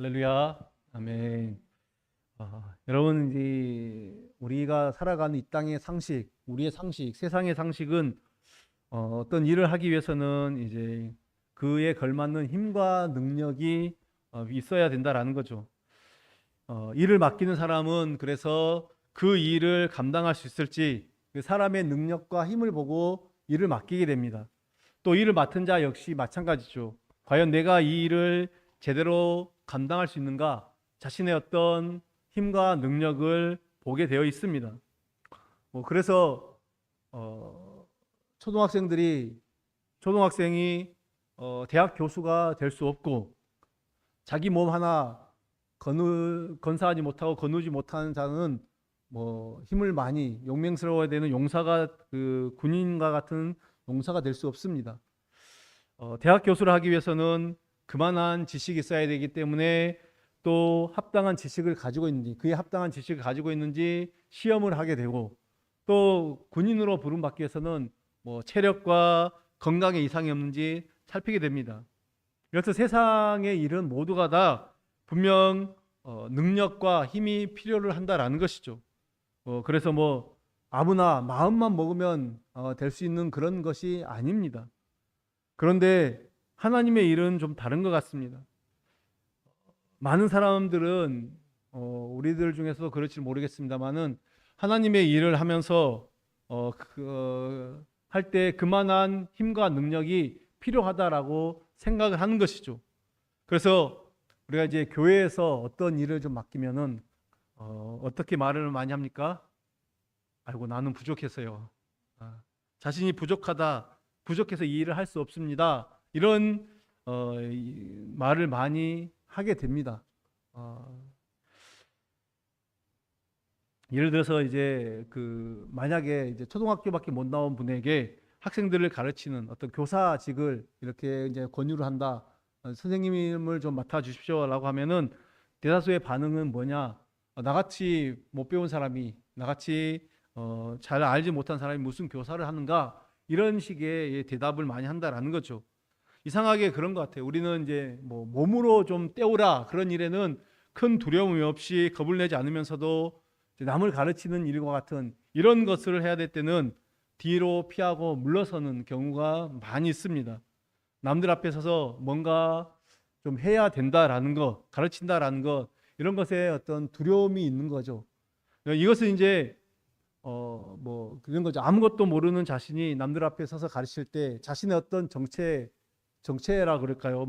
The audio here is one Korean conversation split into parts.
할렐루야. 아멘. 여러분, 우리가 살아가는 이 땅의 상식, 우리의 상식, 세상의 상식은 어떤 일을 하기 위해서는 이제 그에 걸맞는 힘과 능력이 있어야 된다라는 거죠. 일을 맡기는 사람은 그래서 그 일을 감당할 수 있을지 그 사람의 능력과 힘을 보고 일을 맡기게 됩니다. 또 일을 맡은 자 역시 마찬가지죠. 과연 내가 이 일을 제대로 감당할 수 있는가? 자신의 어떤 힘과 능력을 보게 되어 있습니다. 그래서 초등학생이 대학 교수가 될 수 없고 자기 몸 하나 건사하지 못하고 거누지 못하는 자는 힘을 많이 용맹스러워야 되는 용사가 군인과 같은 용사가 될 수 없습니다. 대학 교수를 하기 위해서는 그만한 지식이 있어야 되기 때문에 또 합당한 지식을 가지고 있는지 그에 합당한 지식을 가지고 있는지 시험을 하게 되고 또 군인으로 부름받기 위해서는 체력과 건강에 이상이 없는지 살피게 됩니다. 그래서 세상의 일은 모두가 다 분명 능력과 힘이 필요를 한다라는 것이죠. 그래서 아무나 마음만 먹으면 될 수 있는 그런 것이 아닙니다. 그런데 하나님의 일은 좀 다른 것 같습니다. 많은 사람들은 우리들 중에서도 그럴지 모르겠습니다만은 하나님의 일을 하면서 할 때 그만한 힘과 능력이 필요하다라고 생각을 하는 것이죠. 그래서 우리가 이제 교회에서 어떤 일을 좀 맡기면은 어떻게 말을 많이 합니까? 아이고 나는 부족해서요. 자신이 부족해서 이 일을 할 수 없습니다. 이런 말을 많이 하게 됩니다. 예를 들어서 이제 만약에 이제 초등학교밖에 못 나온 분에게 학생들을 가르치는 어떤 교사직을 이렇게 이제 권유를 한다. 선생님을 좀 맡아 주십시오라고 하면은 대다수의 반응은 뭐냐? 나같이 못 배운 사람이 나같이 잘 알지 못한 사람이 무슨 교사를 하는가? 이런 식의 대답을 많이 한다라는 거죠. 이상하게 그런 것 같아요. 우리는 이제 몸으로 좀 때우라 그런 일에는 큰 두려움이 없이 겁을 내지 않으면서도 남을 가르치는 일과 같은 이런 것을 해야 될 때는 뒤로 피하고 물러서는 경우가 많이 있습니다. 남들 앞에 서서 뭔가 좀 해야 된다라는 것, 가르친다라는 것 이런 것에 어떤 두려움이 있는 거죠. 이것은 이제 그런 거죠. 아무것도 모르는 자신이 남들 앞에 서서 가르칠 때 자신의 어떤 정체라 그럴까요?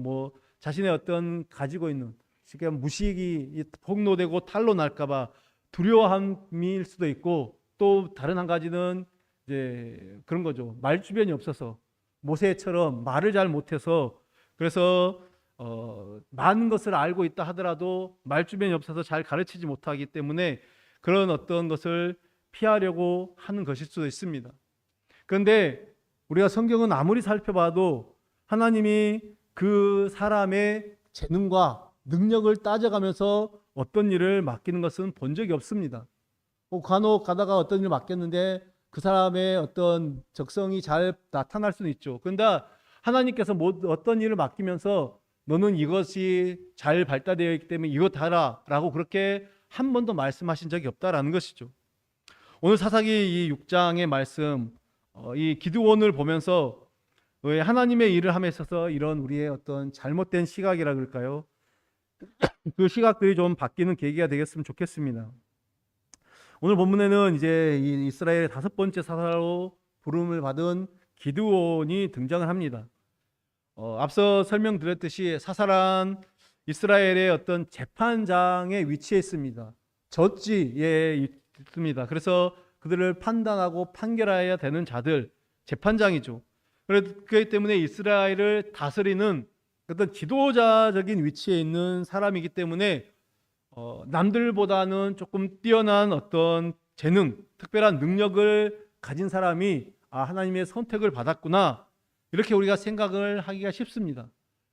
자신의 어떤 가지고 있는 지금 무식이 폭로되고 탄로 날까봐 두려움일 수도 있고 또 다른 한 가지는 이제 그런 거죠. 말 주변이 없어서 모세처럼 말을 잘 못해서 그래서 많은 것을 알고 있다 하더라도 말 주변이 없어서 잘 가르치지 못하기 때문에 그런 어떤 것을 피하려고 하는 것일 수도 있습니다. 그런데 우리가 성경은 아무리 살펴봐도 하나님이 그 사람의 재능과 능력을 따져가면서 어떤 일을 맡기는 것은 본 적이 없습니다. 간혹 가다가 어떤 일을 맡겼는데 그 사람의 어떤 적성이 잘 나타날 수는 있죠. 그런데 하나님께서 어떤 일을 맡기면서 너는 이것이 잘 발달되어 있기 때문에 이것 하라 라고 그렇게 한 번도 말씀하신 적이 없다라는 것이죠. 오늘 사사기 이 6장의 말씀 이 기드온을 보면서 하나님의 일을 함에 있어서 이런 우리의 어떤 잘못된 시각이라 그럴까요? 그 시각들이 좀 바뀌는 계기가 되겠으면 좋겠습니다. 오늘 본문에는 이제 이 이스라엘의 5번째 사사로 부름을 받은 기드온이 등장을 합니다. 앞서 설명드렸듯이 사사란 이스라엘의 어떤 재판장에 위치해 있습니다. 저지에 있습니다. 그래서 그들을 판단하고 판결해야 되는 자들, 재판장이죠. 그렇기 때문에 이스라엘을 다스리는 어떤 지도자적인 위치에 있는 사람이기 때문에 남들보다는 조금 뛰어난 어떤 재능, 특별한 능력을 가진 사람이 하나님의 선택을 받았구나 이렇게 우리가 생각을 하기가 쉽습니다.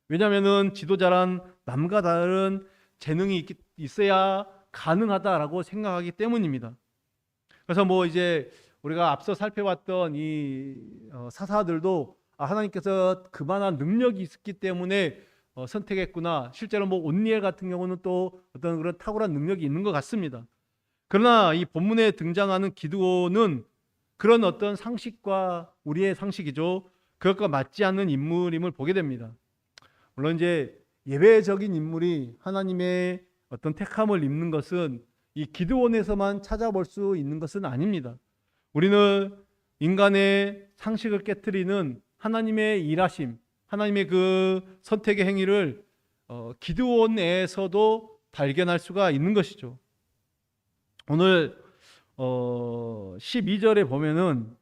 왜냐하면 지도자란 남과 다른 재능이 있어야 가능하다라고 생각하기 때문입니다. 그래서 이제 우리가 앞서 살펴봤던 이 사사들도 하나님께서 그만한 능력이 있었기 때문에 선택했구나. 실제로 뭐 온니엘 같은 경우는 또 어떤 그런 탁월한 능력이 있는 것 같습니다. 그러나 이 본문에 등장하는 기드온은 그런 어떤 상식과 우리의 상식이죠. 그것과 맞지 않는 인물임을 보게 됩니다. 물론 이제 예외적인 인물이 하나님의 어떤 택함을 입는 것은 이 기드온에서만 찾아볼 수 있는 것은 아닙니다. 우리는 인간의 상식을 깨트리는 하나님의 일하심, 하나님의 그 선택의 행위를 기드온에서도 발견할 수가 있는 것이죠. 오늘 12절에 보면은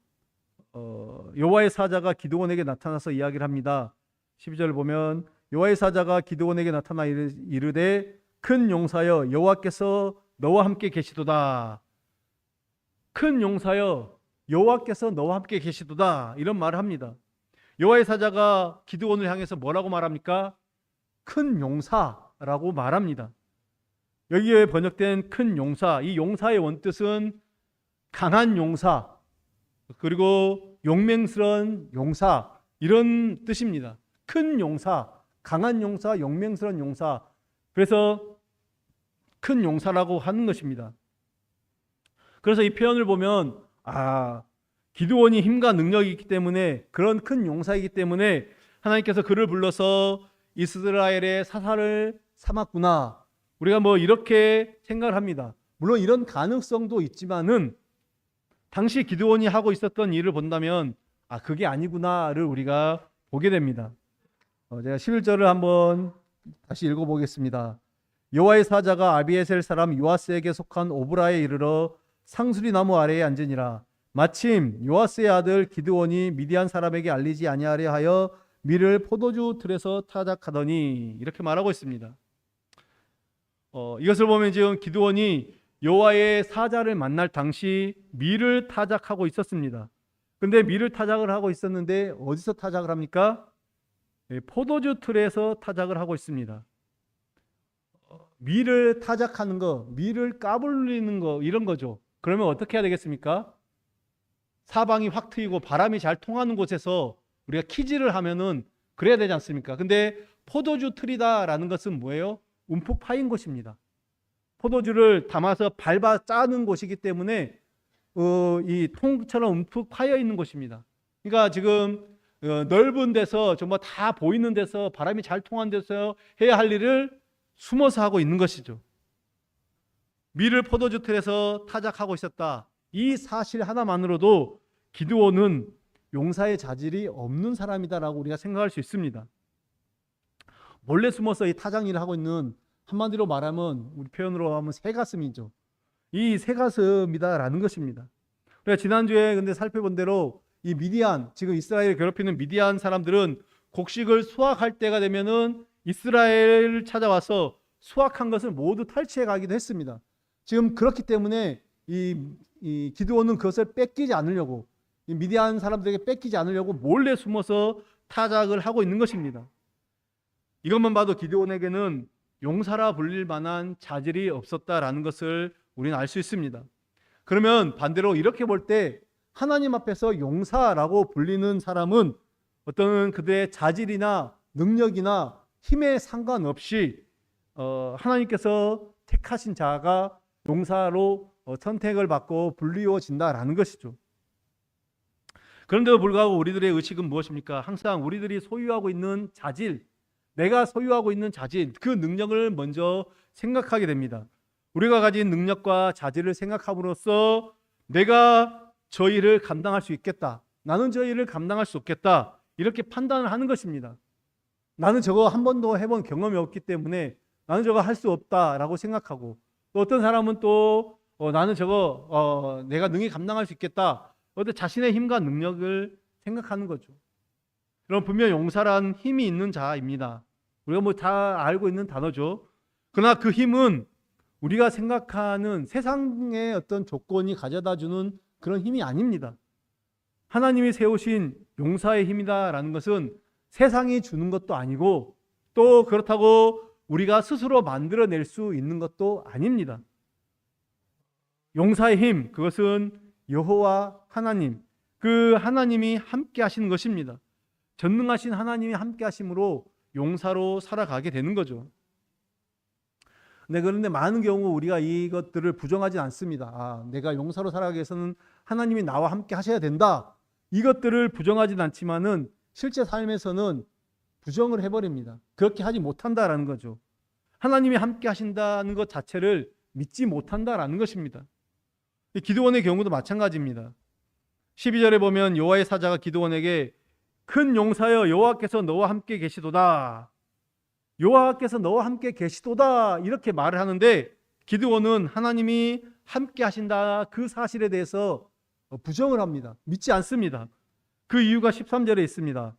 여호와의 사자가 기드온에게 나타나서 이야기를 합니다. 12절을 보면 여호와의 사자가 기드온에게 나타나 이르되 큰 용사여 여호와께서 너와 함께 계시도다. 큰 용사여 여호와께서 너와 함께 계시도다. 이런 말을 합니다. 여호와의 사자가 기드온을 향해서 뭐라고 말합니까? 큰 용사라고 말합니다. 여기에 번역된 큰 용사, 이 용사의 원뜻은 강한 용사, 그리고 용맹스러운 용사, 이런 뜻입니다. 큰 용사, 강한 용사, 용맹스러운 용사. 그래서 큰 용사라고 하는 것입니다. 그래서 이 표현을 보면 기드온이 힘과 능력이 있기 때문에, 그런 큰 용사이기 때문에 하나님께서 그를 불러서 이스라엘의 사사를 삼았구나, 우리가 뭐 이렇게 생각을 합니다. 물론 이런 가능성도 있지만은 당시 기드온이 하고 있었던 일을 본다면 그게 아니구나를 우리가 보게 됩니다. 제가 11절을 한번 다시 읽어보겠습니다. 여호와의 사자가 아비에셀 사람 요아스에게 속한 오브라에 이르러 상수리 나무 아래에 앉으니라. 마침 요아스의 아들 기드온이 미디안 사람에게 알리지 아니하려 하여 밀을 포도주 틀에서 타작하더니, 이렇게 말하고 있습니다. 이것을 보면 지금 기드온이 여호와의 사자를 만날 당시 밀을 타작하고 있었습니다. 근데 밀을 타작을 하고 있었는데 어디서 타작을 합니까? 포도주 틀에서 타작을 하고 있습니다. 밀을 타작하는 거, 밀을 까불리는 거, 이런 거죠. 그러면 어떻게 해야 되겠습니까? 사방이 확 트이고 바람이 잘 통하는 곳에서 우리가 키질을 하면은 그래야 되지 않습니까? 근데 포도주 틀이다라는 것은 뭐예요? 움푹 파인 곳입니다. 포도주를 담아서 밟아 짜는 곳이기 때문에 이 통처럼 움푹 파여 있는 곳입니다. 그러니까 지금 넓은 데서, 정말 다 보이는 데서, 바람이 잘 통하는 데서 해야 할 일을 숨어서 하고 있는 것이죠. 밀을 포도주 틀에서 타작하고 있었다. 이 사실 하나만으로도 기드온은 용사의 자질이 없는 사람이다라고 우리가 생각할 수 있습니다. 몰래 숨어서 이 타작 일을 하고 있는, 한마디로 말하면 우리 표현으로 하면 새가슴이죠. 이 새가슴이다라는 것입니다. 그래서 지난주에 근데 살펴본 대로 이 미디안, 지금 이스라엘을 괴롭히는 미디안 사람들은 곡식을 수확할 때가 되면은 이스라엘을 찾아와서 수확한 것을 모두 탈취해 가기도 했습니다. 지금 그렇기 때문에 이 기드온은 그것을 뺏기지 않으려고, 이 미디안 사람들에게 뺏기지 않으려고 몰래 숨어서 타작을 하고 있는 것입니다. 이것만 봐도 기드온에게는 용사라 불릴 만한 자질이 없었다라는 것을 우리는 알 수 있습니다. 그러면 반대로 이렇게 볼 때 하나님 앞에서 용사라고 불리는 사람은 어떤 그들의 자질이나 능력이나 힘에 상관없이 하나님께서 택하신 자가 용사로 선택을 받고 불리워진다라는 것이죠. 그런데도 불구하고 우리들의 의식은 무엇입니까? 항상 우리들이 소유하고 있는 자질, 내가 소유하고 있는 자질, 그 능력을 먼저 생각하게 됩니다. 우리가 가진 능력과 자질을 생각함으로써 내가 저 일을 감당할 수 있겠다, 나는 저 일을 감당할 수 없겠다, 이렇게 판단을 하는 것입니다. 나는 저거 한 번도 해본 경험이 없기 때문에 나는 저거 할 수 없다라고 생각하고, 또 어떤 사람은 또 나는 저거 내가 능히 감당할 수 있겠다, 어떤 자신의 힘과 능력을 생각하는 거죠. 그럼 분명 용사란 힘이 있는 자입니다. 우리가 뭐 다 알고 있는 단어죠. 그러나 그 힘은 우리가 생각하는 세상의 어떤 조건이 가져다주는 그런 힘이 아닙니다. 하나님이 세우신 용사의 힘이다라는 것은 세상이 주는 것도 아니고, 또 그렇다고 우리가 스스로 만들어낼 수 있는 것도 아닙니다. 용사의 힘, 그것은 여호와 하나님, 그 하나님이 함께 하시는 것입니다. 전능하신 하나님이 함께 하심으로 용사로 살아가게 되는 거죠. 네, 그런데 많은 경우 우리가 이것들을 부정하지 않습니다. 아, 내가 용사로 살아가기 위해서는 하나님이 나와 함께 하셔야 된다. 이것들을 부정하진 않지만은 실제 삶에서는 부정을 해버립니다. 그렇게 하지 못한다라는 거죠. 하나님이 함께 하신다는 것 자체를 믿지 못한다라는 것입니다. 기드온의 경우도 마찬가지입니다. 12절에 보면 여호와의 사자가 기드온에게 큰 용사여 여호와께서 너와 함께 계시도다. 여호와께서 너와 함께 계시도다 이렇게 말을 하는데 기드온은 하나님이 함께 하신다 그 사실에 대해서 부정을 합니다. 믿지 않습니다. 그 이유가 13절에 있습니다.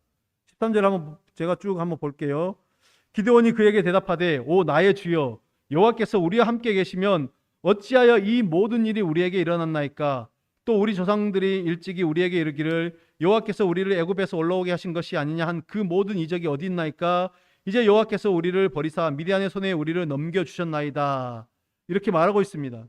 13절 한번 제가 쭉 한번 볼게요. 기드온이 그에게 대답하되 오 나의 주여 여호와께서 우리와 함께 계시면 어찌하여 이 모든 일이 우리에게 일어났나이까? 또 우리 조상들이 일찍이 우리에게 이르기를 여호와께서 우리를 애굽에서 올라오게 하신 것이 아니냐 한 그 모든 이적이 어디 있나이까? 이제 여호와께서 우리를 버리사 미디안의 손에 우리를 넘겨주셨나이다. 이렇게 말하고 있습니다.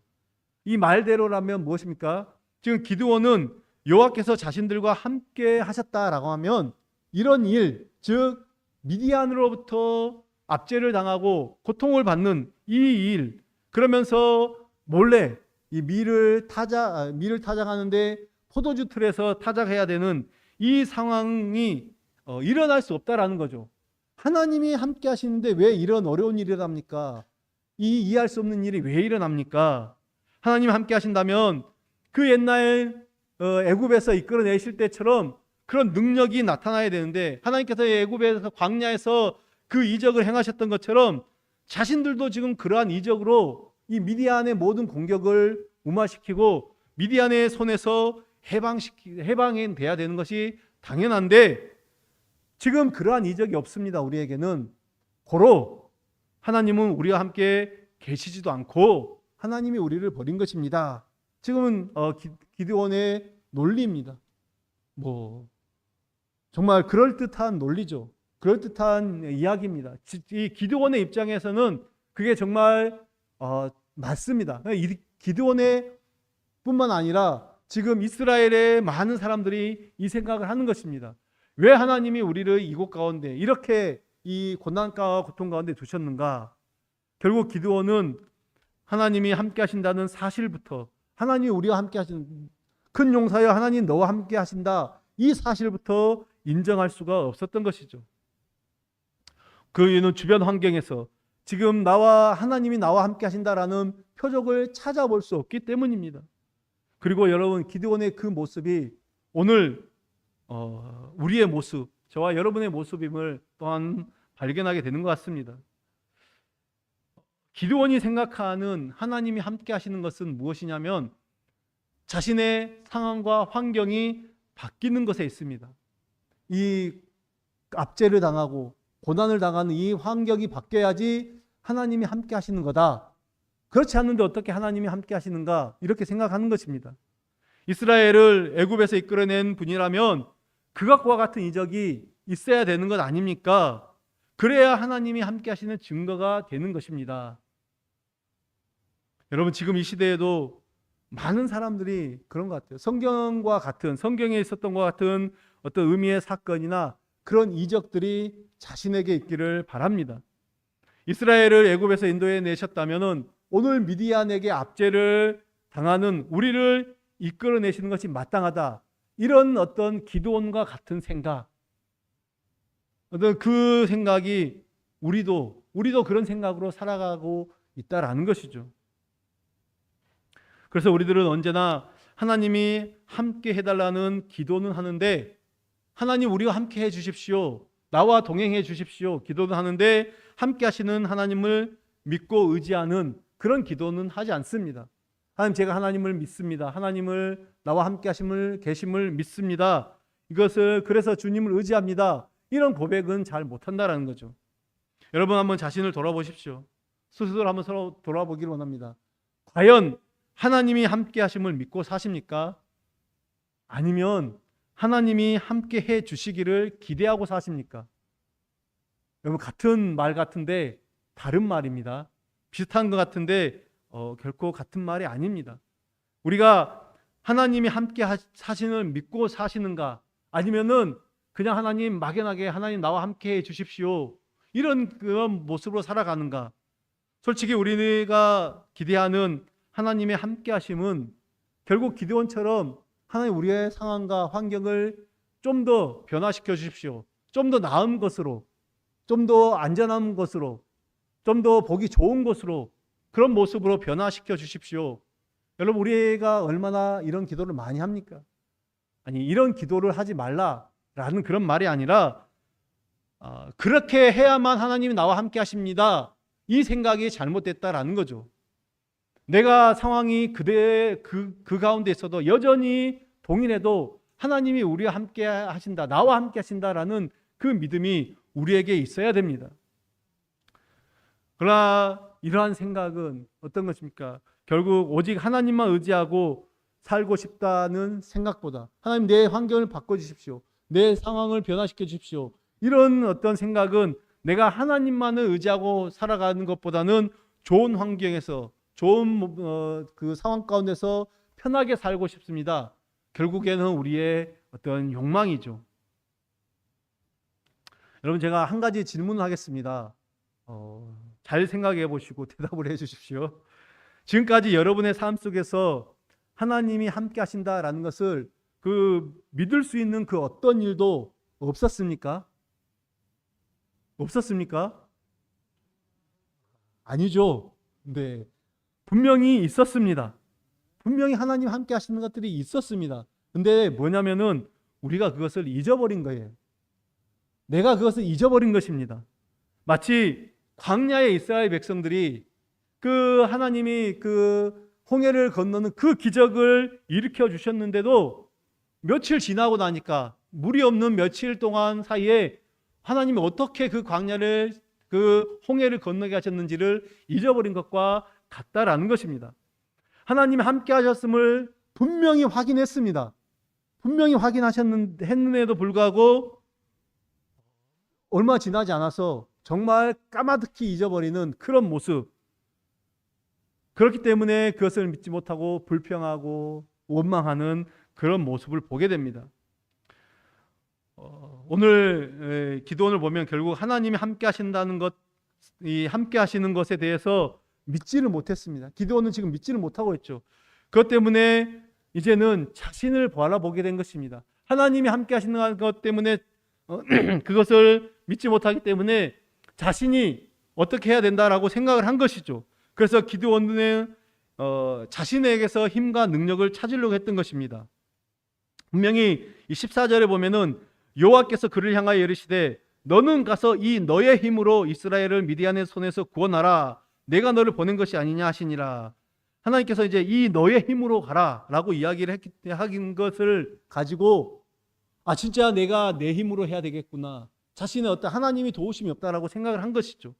이 말대로라면 무엇입니까? 지금 기드온은 여호와께서 자신들과 함께 하셨다라고 하면 이런 일, 즉 미디안으로부터 압제를 당하고 고통을 받는 이 일, 그러면서 몰래 이 밀을 타작하는데 포도주 틀에서 타작해야 되는 이 상황이 일어날 수 없다라는 거죠. 하나님이 함께 하시는데 왜 이런 어려운 일이 일어납니까? 이 이해할 수 없는 일이 왜 일어납니까? 하나님 함께 하신다면 그 옛날 애굽에서 이끌어내실 때처럼 그런 능력이 나타나야 되는데 하나님께서 애굽에서 광야에서 그 이적을 행하셨던 것처럼 자신들도 지금 그러한 이적으로 이 미디안의 모든 공격을 무마시키고 미디안의 손에서 해방돼야 되는 것이 당연한데 지금 그러한 이적이 없습니다. 우리에게는 고로 하나님은 우리와 함께 계시지도 않고 하나님이 우리를 버린 것입니다. 지금은 기드온의 논리입니다. 정말 그럴듯한 논리죠. 그럴듯한 이야기입니다. 이 기드온의 입장에서는 그게 정말 맞습니다. 기드온의 뿐만 아니라 지금 이스라엘의 많은 사람들이 이 생각을 하는 것입니다. 왜 하나님이 우리를 이곳 가운데 이렇게 이 고난과 고통 가운데 두셨는가? 결국 기드온은 하나님이 함께 하신다는 사실부터 하나님이 우리와 함께 하신 큰 용사여 하나님 너와 함께 하신다 이 사실부터 인정할 수가 없었던 것이죠. 그 이유는 주변 환경에서 지금 하나님이 나와 함께 하신다라는 표적을 찾아볼 수 없기 때문입니다. 그리고 여러분 기드온의 그 모습이 오늘 우리의 모습, 저와 여러분의 모습임을 또한 발견하게 되는 것 같습니다. 기드온이 생각하는 하나님이 함께 하시는 것은 무엇이냐면 자신의 상황과 환경이 바뀌는 것에 있습니다. 이 압제를 당하고 고난을 당하는 이 환경이 바뀌어야지 하나님이 함께 하시는 거다. 그렇지 않는데 어떻게 하나님이 함께 하시는가 이렇게 생각하는 것입니다. 이스라엘을 애굽에서 이끌어낸 분이라면 그것과 같은 이적이 있어야 되는 것 아닙니까? 그래야 하나님이 함께 하시는 증거가 되는 것입니다. 여러분 지금 이 시대에도 많은 사람들이 그런 것 같아요. 성경에 있었던 것 같은 어떤 의미의 사건이나 그런 이적들이 자신에게 있기를 바랍니다. 이스라엘을 애굽에서 인도해 내셨다면은 오늘 미디안에게 압제를 당하는 우리를 이끌어내시는 것이 마땅하다. 이런 어떤 기드온과 같은 생각, 어떤 그 생각이 우리도 그런 생각으로 살아가고 있다라는 것이죠. 그래서 우리들은 언제나 하나님이 함께 해달라는 기도는 하는데 하나님 우리와 함께 해 주십시오. 나와 동행해 주십시오. 기도는 하는데 함께 하시는 하나님을 믿고 의지하는 그런 기도는 하지 않습니다. 하나님 제가 하나님을 믿습니다. 하나님을 나와 함께 계심을 믿습니다. 이것을 그래서 주님을 의지합니다. 이런 고백은 잘 못한다라는 거죠. 여러분 한번 자신을 돌아보십시오. 스스로 한번 서로 돌아보기를 원합니다. 과연 하나님이 함께 하심을 믿고 사십니까? 아니면 하나님이 함께 해 주시기를 기대하고 사십니까? 여러분 같은 말 같은데 다른 말입니다. 비슷한 것 같은데 결코 같은 말이 아닙니다. 우리가 하나님이 함께 하시는 믿고 사시는가? 아니면은 그냥 하나님 막연하게 하나님 나와 함께 해 주십시오. 이런 그런 모습으로 살아가는가? 솔직히 우리가 기대하는 하나님의 함께 하심은 결국 기드온처럼 하나님 우리의 상황과 환경을 좀 더 변화시켜 주십시오. 좀 더 나은 것으로, 좀 더 안전한 것으로, 좀 더 보기 좋은 것으로, 그런 모습으로 변화시켜 주십시오. 여러분, 우리가 얼마나 이런 기도를 많이 합니까? 아니, 이런 기도를 하지 말라라는 그런 말이 아니라 그렇게 해야만 하나님이 나와 함께 하십니다. 이 생각이 잘못됐다라는 거죠. 내가 상황이 그 가운데 있어도 여전히 동일해도 하나님이 우리와 함께 하신다, 나와 함께 하신다라는 그 믿음이 우리에게 있어야 됩니다. 그러나 이러한 생각은 어떤 것입니까? 결국 오직 하나님만 의지하고 살고 싶다는 생각보다 하나님 내 환경을 바꿔주십시오. 내 상황을 변화시켜 주십시오. 이런 어떤 생각은 내가 하나님만을 의지하고 살아가는 것보다는 좋은 환경에서 좋은 그 상황 가운데서 편하게 살고 싶습니다. 결국에는 우리의 어떤 욕망이죠. 여러분, 제가 한 가지 질문을 하겠습니다. 잘 생각해 보시고 대답을 해 주십시오. 지금까지 여러분의 삶 속에서 하나님이 함께 하신다라는 것을 믿을 수 있는 그 어떤 일도 없었습니까? 없었습니까? 아니죠. 네. 분명히 있었습니다. 분명히 하나님 함께 하시는 것들이 있었습니다. 근데 뭐냐면은 우리가 그것을 잊어버린 거예요. 내가 그것을 잊어버린 것입니다. 마치 광야의 이스라엘 백성들이 그 하나님이 그 홍해를 건너는 그 기적을 일으켜 주셨는데도 며칠 지나고 나니까 물이 없는 며칠 동안 사이에 하나님이 어떻게 그 광야를 그 홍해를 건너게 하셨는지를 잊어버린 것과 같다라는 것입니다. 하나님이 함께 하셨음을 분명히 확인했습니다. 분명히 확인했는데도 불구하고 얼마 지나지 않아서 정말 까마득히 잊어버리는 그런 모습. 그렇기 때문에 그것을 믿지 못하고 불평하고 원망하는 그런 모습을 보게 됩니다. 오늘 기도원을 보면 결국 하나님이 함께 하신다는 것, 이 함께 하시는 것에 대해서 믿지를 못했습니다. 기도원은 지금 믿지를 못하고 있죠. 그것 때문에 이제는 자신을 바라보게 된 것입니다. 하나님이 함께 하시는 것 때문에 그것을 믿지 못하기 때문에 자신이 어떻게 해야 된다라고 생각을 한 것이죠. 그래서 기드온은 자신에게서 힘과 능력을 찾으려고 했던 것입니다. 분명히 이 14절에 보면은 여호와께서 그를 향하여 이르시되 너는 가서 이 너의 힘으로 이스라엘을 미디안의 손에서 구원하라. 내가 너를 보낸 것이 아니냐 하시니라. 하나님께서 이제 이 너의 힘으로 가라라고 이야기를 한 것을 가지고 진짜 내가 내 힘으로 해야 되겠구나. 자신의 어떤 하나님이 도우심이 없다라고 생각을 한 것이죠.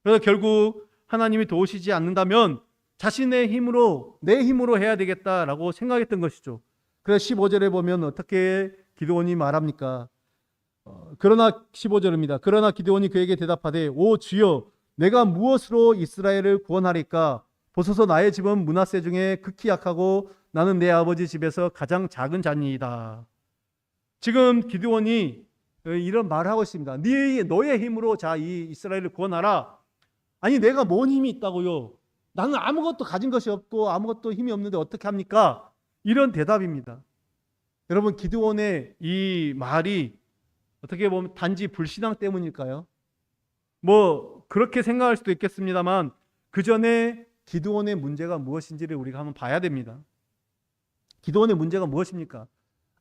그래서 결국 하나님이 도우시지 않는다면 자신의 힘으로 내 힘으로 해야 되겠다라고 생각했던 것이죠. 그래서 15절에 보면 어떻게 기드온이 말합니까? 그러나 15절입니다. 그러나 기드온이 그에게 대답하되 오 주여 내가 무엇으로 이스라엘을 구원하리까? 보소서 나의 집은 므낫세 중에 극히 약하고 나는 내 아버지 집에서 가장 작은 자니이다. 지금 기드온이 이런 말을 하고 있습니다. 너의 힘으로 이 이스라엘을 구원하라. 아니 내가 뭔 힘이 있다고요? 나는 아무것도 가진 것이 없고 아무것도 힘이 없는데 어떻게 합니까? 이런 대답입니다. 여러분, 기드온의 이 말이 어떻게 보면 단지 불신앙 때문일까요? 그렇게 생각할 수도 있겠습니다만 그 전에 기드온의 문제가 무엇인지를 우리가 한번 봐야 됩니다. 기드온의 문제가 무엇입니까?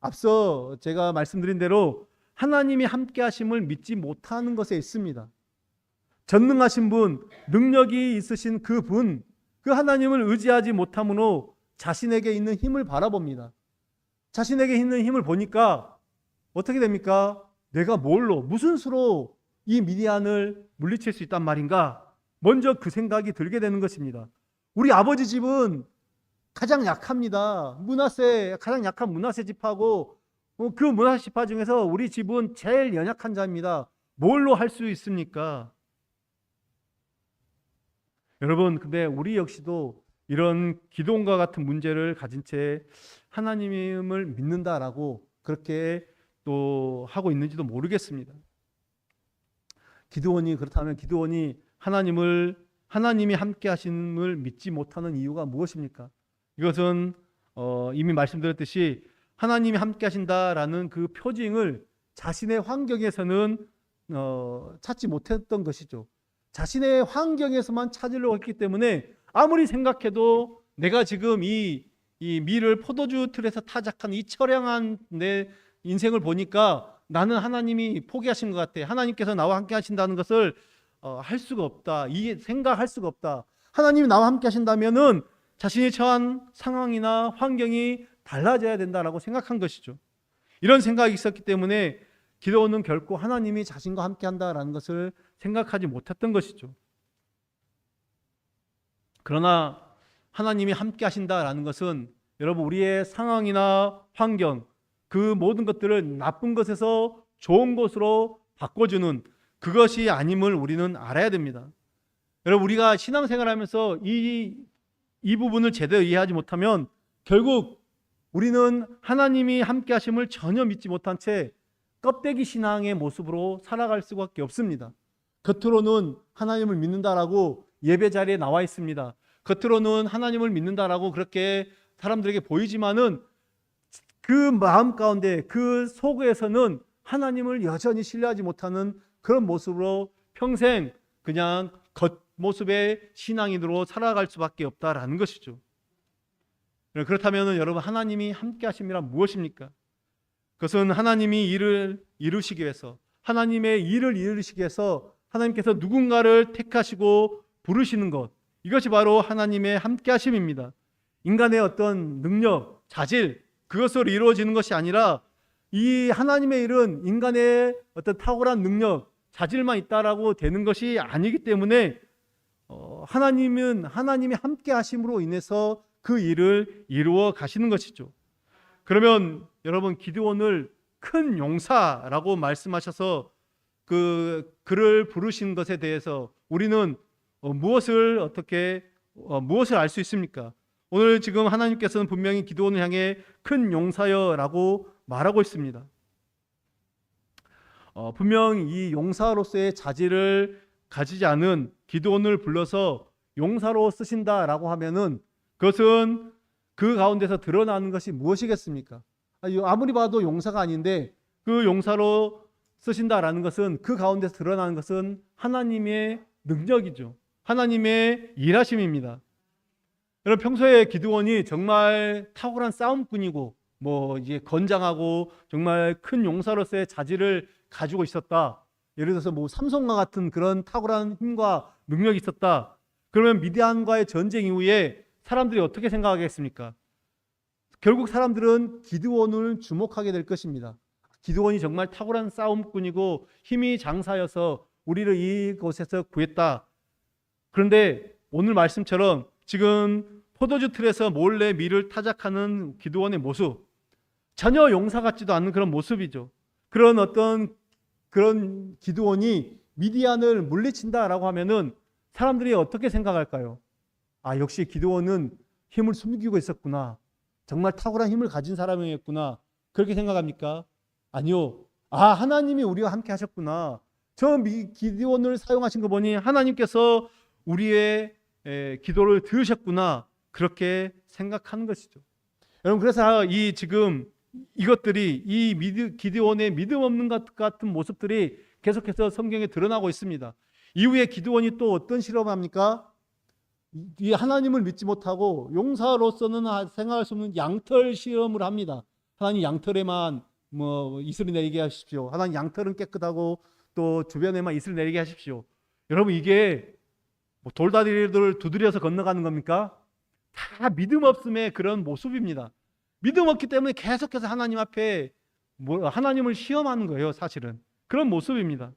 앞서 제가 말씀드린 대로 하나님이 함께 하심을 믿지 못하는 것에 있습니다. 전능하신 분, 능력이 있으신 그 분, 그 하나님을 의지하지 못함으로 자신에게 있는 힘을 바라봅니다. 자신에게 있는 힘을 보니까 어떻게 됩니까? 내가 무슨 수로 이 미디안을 물리칠 수 있단 말인가? 먼저 그 생각이 들게 되는 것입니다. 우리 아버지 집은 가장 약합니다. 가장 약한 므낫세 지파고 그 므낫세 지파 중에서 우리 집은 제일 연약한 자입니다. 뭘로 할 수 있습니까? 여러분, 근데 우리 역시도 이런 기도원과 같은 문제를 가진 채 하나님을 믿는다라고 그렇게 또 하고 있는지도 모르겠습니다. 기드온이 그렇다면 기드온이 하나님이 함께 하심을 믿지 못하는 이유가 무엇입니까? 이것은 이미 말씀드렸듯이 하나님이 함께 하신다라는 그 표징을 자신의 환경에서는 찾지 못했던 것이죠. 자신의 환경에서만 찾으려고 했기 때문에 아무리 생각해도 내가 지금 이 밀을 포도주 틀에서 타작한 이 처량한 내 인생을 보니까 나는 하나님이 포기하신 것 같아. 하나님께서 나와 함께 하신다는 것을 할 수가 없다. 이게 생각할 수가 없다. 하나님이 나와 함께 하신다면은 자신이 처한 상황이나 환경이 달라져야 된다라고 생각한 것이죠. 이런 생각이 있었기 때문에 기드온은 결코 하나님이 자신과 함께 한다라는 것을 생각하지 못했던 것이죠. 그러나 하나님이 함께 하신다라는 것은 여러분 우리의 상황이나 환경 그 모든 것들을 나쁜 것에서 좋은 것으로 바꿔주는 그것이 아님을 우리는 알아야 됩니다. 여러분 우리가 신앙생활하면서 이 부분을 제대로 이해하지 못하면 결국 우리는 하나님이 함께 하심을 전혀 믿지 못한 채 껍데기 신앙의 모습으로 살아갈 수밖에 없습니다. 겉으로는 하나님을 믿는다라고 예배 자리에 나와 있습니다. 겉으로는 하나님을 믿는다라고 그렇게 사람들에게 보이지만은 그 마음 가운데 그 속에서는 하나님을 여전히 신뢰하지 못하는 그런 모습으로 평생 그냥 겉모습의 신앙인으로 살아갈 수밖에 없다라는 것이죠. 그렇다면 여러분 하나님이 함께 하심이란 무엇입니까? 그것은 하나님이 일을 이루시기 위해서 하나님의 일을 이루시기 위해서 하나님께서 누군가를 택하시고 부르시는 것 이것이 바로 하나님의 함께 하심입니다. 인간의 어떤 능력, 자질 그것으로 이루어지는 것이 아니라 이 하나님의 일은 인간의 어떤 탁월한 능력, 자질만 있다라고 되는 것이 아니기 때문에 하나님이 함께 하심으로 인해서 그 일을 이루어 가시는 것이죠. 그러면 여러분 기드온을 큰 용사라고 말씀하셔서 그를 부르신 것에 대해서 우리는 무엇을 알 수 있습니까? 오늘 지금 하나님께서는 분명히 기드온을 향해 큰 용사여라고 말하고 있습니다. 분명 이 용사로서의 자질을 가지지 않은 기드온을 불러서 용사로 쓰신다라고 하면은 그것은 그 가운데서 드러나는 것이 무엇이겠습니까? 아무리 봐도 용사가 아닌데 그 용사로 쓰신다라는 것은 그 가운데서 드러나는 것은 하나님의 능력이죠. 하나님의 일하심입니다. 여러분 평소에 기드온이 정말 탁월한 싸움꾼이고 이제 건장하고 정말 큰 용사로서의 자질을 가지고 있었다. 예를 들어서 삼손과 같은 그런 탁월한 힘과 능력이 있었다. 그러면 미디안과의 전쟁 이후에 사람들이 어떻게 생각하겠습니까? 결국 사람들은 기드온을 주목하게 될 것입니다. 기드온이 정말 탁월한 싸움꾼이고 힘이 장사여서 우리를 이곳에서 구했다. 그런데 오늘 말씀처럼 지금 포도주 틀에서 몰래 밀을 타작하는 기드온의 모습 전혀 용사 같지도 않은 그런 모습이죠. 그런 기드온이 미디안을 물리친다라고 하면은 사람들이 어떻게 생각할까요? 역시 기드온은 힘을 숨기고 있었구나. 정말 탁월한 힘을 가진 사람이었구나. 그렇게 생각합니까? 아니요. 하나님이 우리와 함께 하셨구나. 저 기드온을 사용하신 거 보니 하나님께서 우리의 기도를 들으셨구나. 그렇게 생각하는 것이죠. 여러분 그래서 이것들이 기드온의 믿음 없는 것 같은 모습들이 계속해서 성경에 드러나고 있습니다. 이후에 기드온이 또 어떤 실험을 합니까? 이 하나님을 믿지 못하고 용사로서는 생각할 수 없는 양털 시험을 합니다. 하나님 양털에만 이슬을 내리게 하십시오. 하나님 양털은 깨끗하고 또 주변에만 이슬을 내리게 하십시오. 여러분 이게 돌다리를 두드려서 건너가는 겁니까? 다 믿음 없음의 그런 모습입니다. 믿음 없기 때문에 계속해서 하나님 앞에 하나님을 시험하는 거예요. 사실은 그런 모습입니다.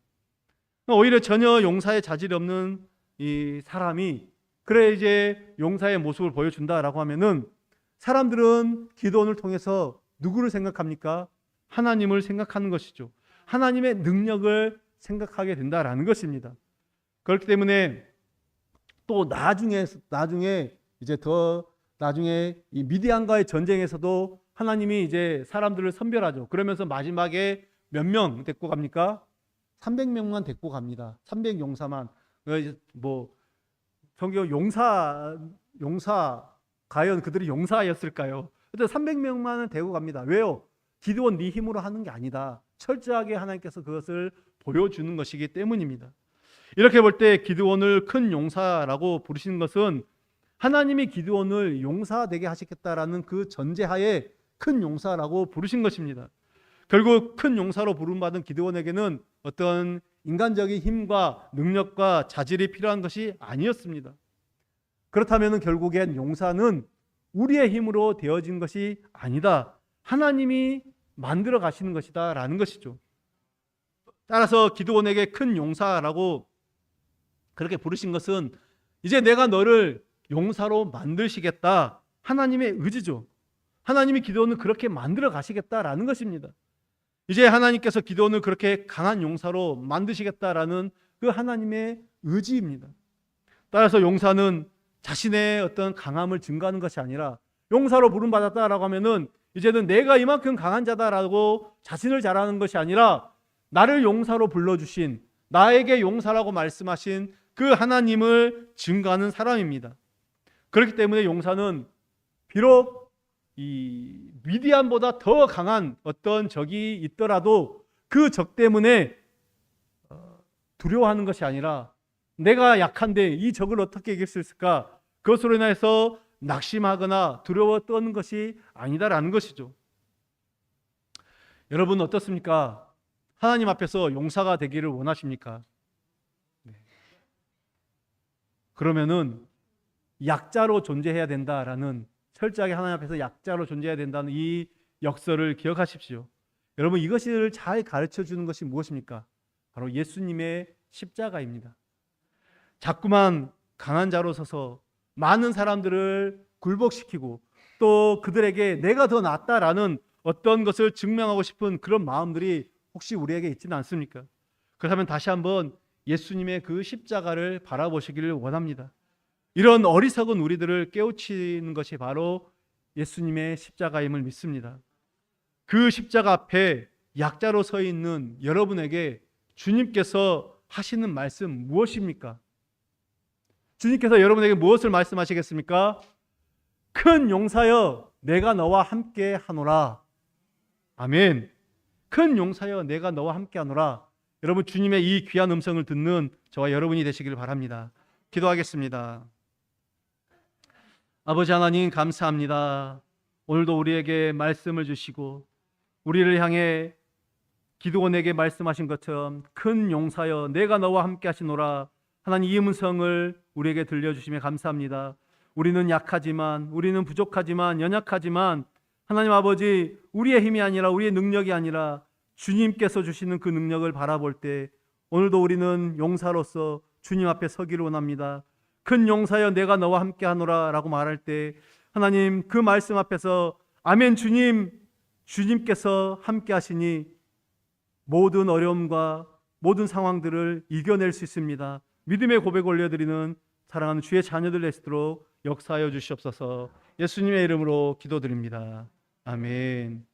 오히려 전혀 용사의 자질이 없는 이 사람이 그래 이제 용사의 모습을 보여준다라고 하면은 사람들은 기드온을 통해서 누구를 생각합니까? 하나님을 생각하는 것이죠. 하나님의 능력을 생각하게 된다라는 것입니다. 그렇기 때문에 또 나중에 이제 더 나중에 이 미디안과의 전쟁에서도 하나님이 이제 사람들을 선별하죠. 그러면서 마지막에 몇 명 데리고 갑니까? 300명만 데리고 갑니다. 300용사만. 뭐 성경 용사 과연 그들이 용사였을까요? 근데 300명만은 데리고 갑니다. 왜요? 기드온 네 힘으로 하는 게 아니다. 철저하게 하나님께서 그것을 보여주는 것이기 때문입니다. 이렇게 볼 때 기드온을 큰 용사라고 부르시는 것은 하나님이 기드온을 용사 되게 하시겠다라는 그 전제하에 큰 용사라고 부르신 것입니다. 결국 큰 용사로 부름받은 기드온에게는 어떤 인간적인 힘과 능력과 자질이 필요한 것이 아니었습니다. 그렇다면 결국엔 용사는 우리의 힘으로 되어진 것이 아니다. 하나님이 만들어 가시는 것이다 라는 것이죠. 따라서 기드온에게 큰 용사라고 그렇게 부르신 것은 이제 내가 너를 용사로 만드시겠다. 하나님의 의지죠. 하나님이 기드온을 그렇게 만들어 가시겠다라는 것입니다. 이제 하나님께서 기드온을 그렇게 강한 용사로 만드시겠다라는 그 하나님의 의지입니다. 따라서 용사는 자신의 어떤 강함을 증거하는 것이 아니라 용사로 부름받았다라고 하면은 이제는 내가 이만큼 강한 자다라고 자신을 자랑하는 것이 아니라 나를 용사로 불러주신, 나에게 용사라고 말씀하신 그 하나님을 증거하는 사람입니다. 그렇기 때문에 용사는 비록 이 미디안보다 더 강한 어떤 적이 있더라도 그 적 때문에 두려워하는 것이 아니라 내가 약한데 이 적을 어떻게 이길 수 있을까? 그것으로 인해서 낙심하거나 두려워 떠는 것이 아니다라는 것이죠. 여러분 어떻습니까? 하나님 앞에서 용사가 되기를 원하십니까? 네. 그러면은 약자로 존재해야 된다라는, 철저하게 하나님 앞에서 약자로 존재해야 된다는 이 역설을 기억하십시오. 여러분 이것을 잘 가르쳐 주는 것이 무엇입니까? 바로 예수님의 십자가입니다. 자꾸만 강한 자로 서서 많은 사람들을 굴복시키고 또 그들에게 내가 더 낫다라는 어떤 것을 증명하고 싶은 그런 마음들이 혹시 우리에게 있지는 않습니까? 그렇다면 다시 한번 예수님의 그 십자가를 바라보시기를 원합니다. 이런 어리석은 우리들을 깨우치는 것이 바로 예수님의 십자가임을 믿습니다. 그 십자가 앞에 약자로 서 있는 여러분에게 주님께서 하시는 말씀 무엇입니까? 주님께서 여러분에게 무엇을 말씀하시겠습니까? 큰 용사여 내가 너와 함께 하노라. 아멘. 큰 용사여 내가 너와 함께 하노라. 여러분 주님의 이 귀한 음성을 듣는 저와 여러분이 되시길 바랍니다. 기도하겠습니다. 아버지 하나님 감사합니다. 오늘도 우리에게 말씀을 주시고 우리를 향해 기드온에게 말씀하신 것처럼 큰 용사여 내가 너와 함께 하시노라. 하나님 이 음성을 우리에게 들려주시며 감사합니다. 우리는 약하지만, 우리는 부족하지만, 연약하지만 하나님 아버지 우리의 힘이 아니라 우리의 능력이 아니라 주님께서 주시는 그 능력을 바라볼 때 오늘도 우리는 용사로서 주님 앞에 서기를 원합니다. 큰 용사여 내가 너와 함께 하노라 라고 말할 때 하나님 그 말씀 앞에서 아멘 주님, 주님께서 함께 하시니 모든 어려움과 모든 상황들을 이겨낼 수 있습니다. 믿음의 고백 올려드리는 사랑하는 주의 자녀들 되시도록 역사하여 주시옵소서. 예수님의 이름으로 기도드립니다. 아멘.